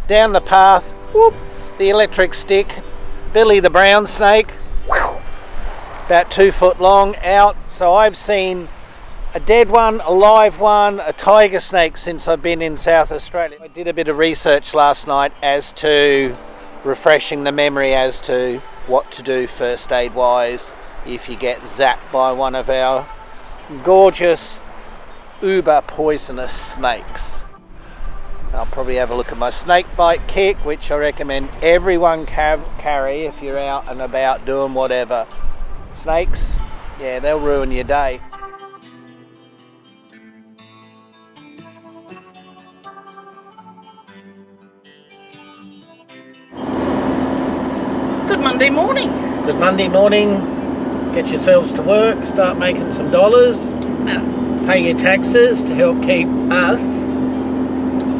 down the path, whoop, the electric stick, Billy the brown snake, whew, about 2 foot long, out. So I've seen a dead one, a live one, a tiger snake since I've been in South Australia. I did a bit of research last night as to refreshing the memory as to what to do first aid wise if you get zapped by one of our gorgeous uber poisonous snakes. I'll probably have a look at my snake bite kit, which I recommend everyone carry if you're out and about doing whatever. Snakes, yeah, they'll ruin your day. Good Monday morning. Good Monday morning. Get yourselves to work, start making some dollars, pay your taxes to help keep us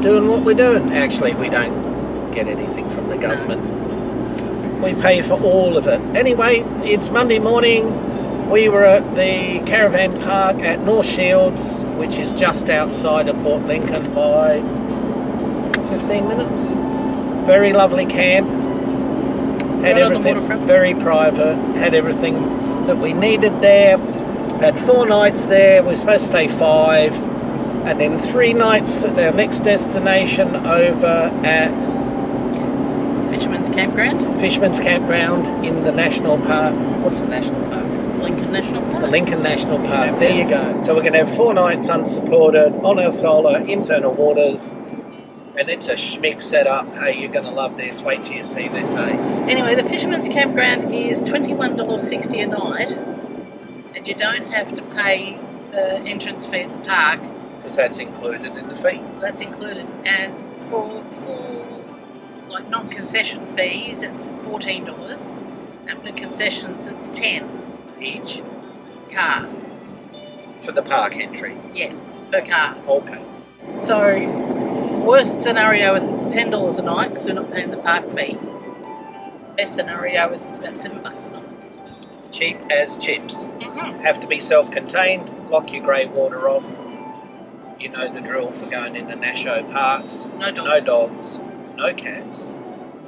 doing what we're doing. Actually, we don't get anything from the government. We pay for all of it. Anyway, it's Monday morning. We were at the Caravan Park at North Shields, which is just outside of Port Lincoln by 15 minutes. Very lovely camp. Had everything very private, had everything that we needed there. Had 4 nights there, we were supposed to stay 5, and then 3 nights at our next destination over at Fisherman's Campground. Fisherman's Campground in the National Park. What's the National Park? Lincoln National Park. The Lincoln National Park, there you go. So we're going to have 4 nights unsupported on our solar internal waters. And it's a schmick setup. Hey, you're going to love this. Wait till you see this, hey? Anyway, the Fisherman's Campground is $21.60 a night, and you don't have to pay the entrance fee at the park. Because that's included in the fee. That's included. And for full, like non-concession fees, it's $14. And for concessions, it's $10 each car. For the park entry? Yeah, per car. Okay. So, worst scenario is it's $10 a night because we're not paying the park fee. Best scenario is it's about $7 a night. Cheap as chips. Mm-hmm. Have to be self-contained. Lock your grey water off. You know the drill for going into National parks. No dogs. No dogs. No cats.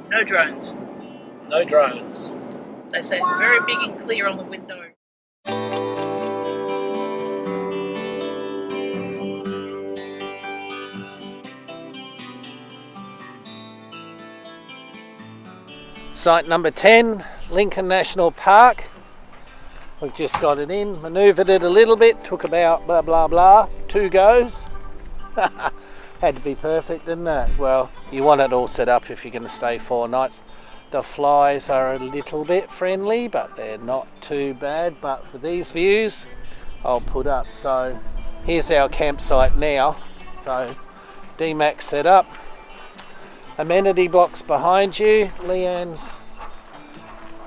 No drones. No drones. They say it's very big and clear on the window. Site number 10, Lincoln National Park. We've just got it in, manoeuvred it a little bit, took about blah blah blah, 2 goes. Had to be perfect, didn't it? Well, you want it all set up if you're going to stay 4 nights. The flies are a little bit friendly, but they're not too bad. But for these views, I'll put up. So here's our campsite now. So Dmax set up. Amenity blocks behind you. Leanne's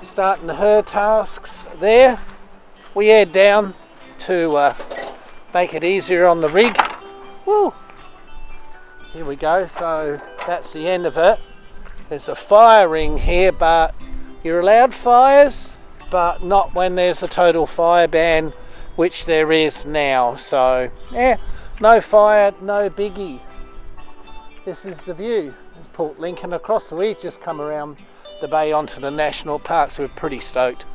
starting her tasks there. We head down to make it easier on the rig. Woo! Here we go. So that's the end of it. There's a fire ring here, but you're allowed fires, but not when there's a total fire ban, which there is now. So yeah, no fire, no biggie. This is the view. Port Lincoln across the way, just come around the bay onto the national park, so we're pretty stoked.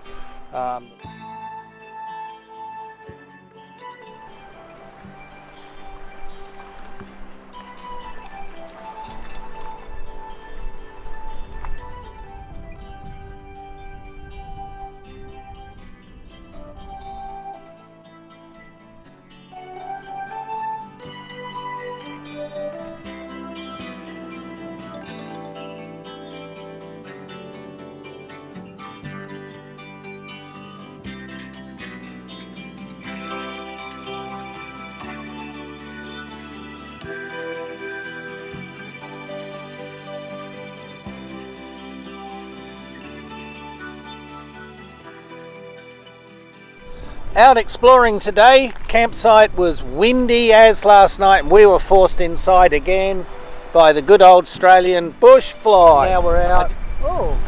Out exploring today. Campsite was windy as last night, and we were forced inside again by the good old Australian bush fly. Now we're out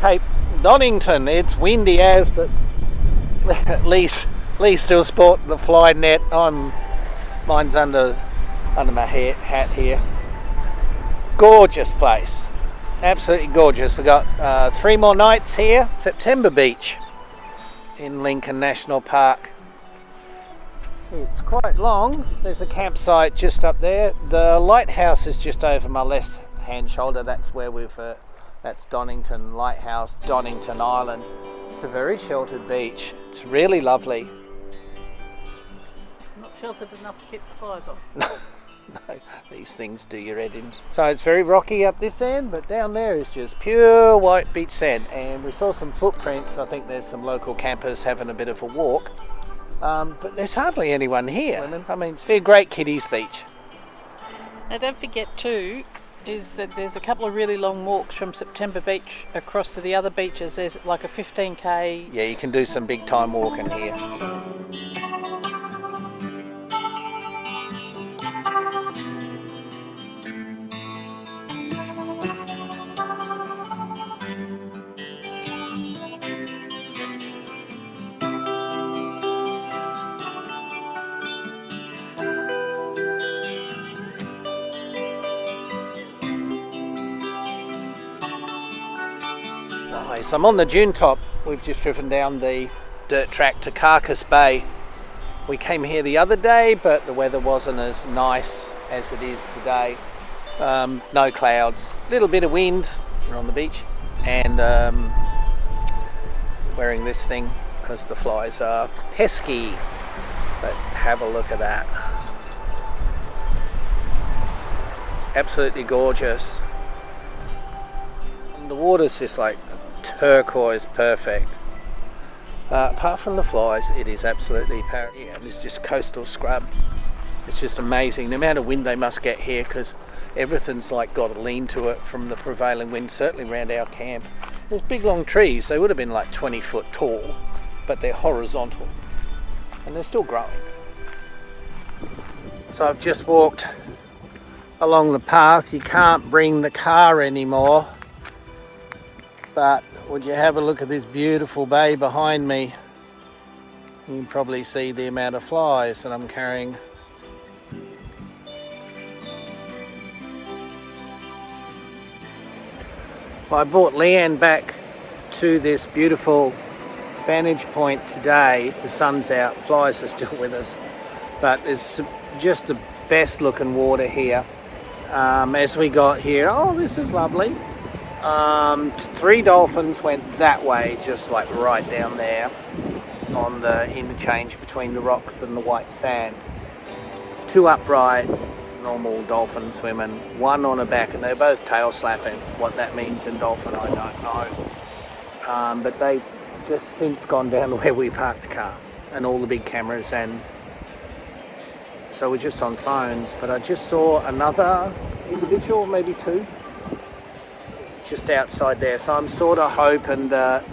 Cape Donington. It's windy as, but at least still sport the fly net. Mine's under my hat here. Gorgeous place. absolutely gorgeous. We've got 3 more nights here. September Beach in Lincoln National Park. It's quite long. There's a campsite just up there. The lighthouse is just over my left hand shoulder. That's where that's Donington Lighthouse, Donington Island. It's a very sheltered beach. It's really lovely. Not sheltered enough to keep the flies off. No, these things do your head in. So it's very rocky up this end, but down there is just pure white beach sand. And we saw some footprints. I think there's some local campers having a bit of a walk. But there's hardly anyone here. I mean, it's a great kiddies beach. Now don't forget too, is that there's a couple of really long walks from September Beach across to the other beaches. There's like a 15k. Yeah, you can do some big time walking here. So I'm on the dune top. We've just driven down the dirt track to Carcass Bay. We came here the other day, but the weather wasn't as nice as it is today. No clouds, little bit of wind. We're on the beach, and wearing this thing because the flies are pesky. But have a look at that. Absolutely gorgeous. And the water's just like turquoise perfect. Apart from the flies, it is absolutely yeah, it's just coastal scrub. It's just amazing the amount of wind they must get here, because everything's like got a lean to it from the prevailing wind, certainly around our camp. There's big long trees. They would have been like 20 foot tall, but they're horizontal and they're still growing. So I've just walked along the path. You can't bring the car anymore, but would you have a look at this beautiful bay behind me? You can probably see the amount of flies that I'm carrying. Well, I brought Leanne back to this beautiful vantage point today. The sun's out, flies are still with us, but it's just the best looking water here. As we got here, oh, this is lovely. 3 dolphins went that way, just like right down there on the interchange between the rocks and the white sand. 2 upright, normal dolphin swimming, 1 on a back, and they're both tail slapping. What that means in dolphin, I don't know. But they've just since gone down to where we parked the car, and all the big cameras, and so we're just on phones. But I just saw another individual, maybe 2, just outside there. So I'm sort of hoping that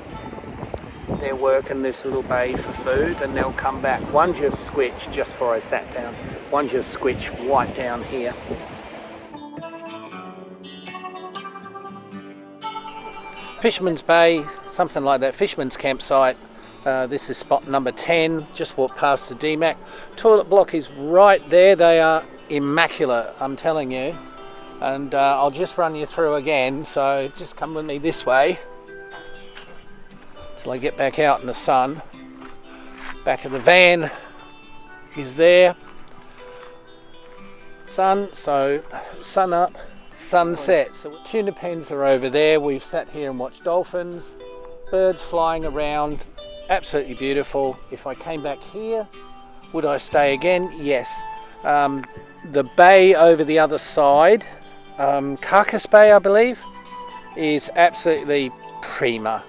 they're working this little bay for food and they'll come back. One just squitched just before I sat down. One just squitched right down here. Fisherman's Bay, something like that, Fisherman's Campsite. This is spot number 10, just walked past the Dmax. Toilet block is right there. They are immaculate, I'm telling you. And I'll just run you through again, so just come with me this way till I get back out in the sun. Back of the van is there. Sun up, sunset. So tuna pens are over there. We've sat here and watched dolphins, birds flying around, absolutely beautiful. If I came back here, would I stay again? Yes. The bay over the other side, Carcass Bay I believe, is absolutely prima.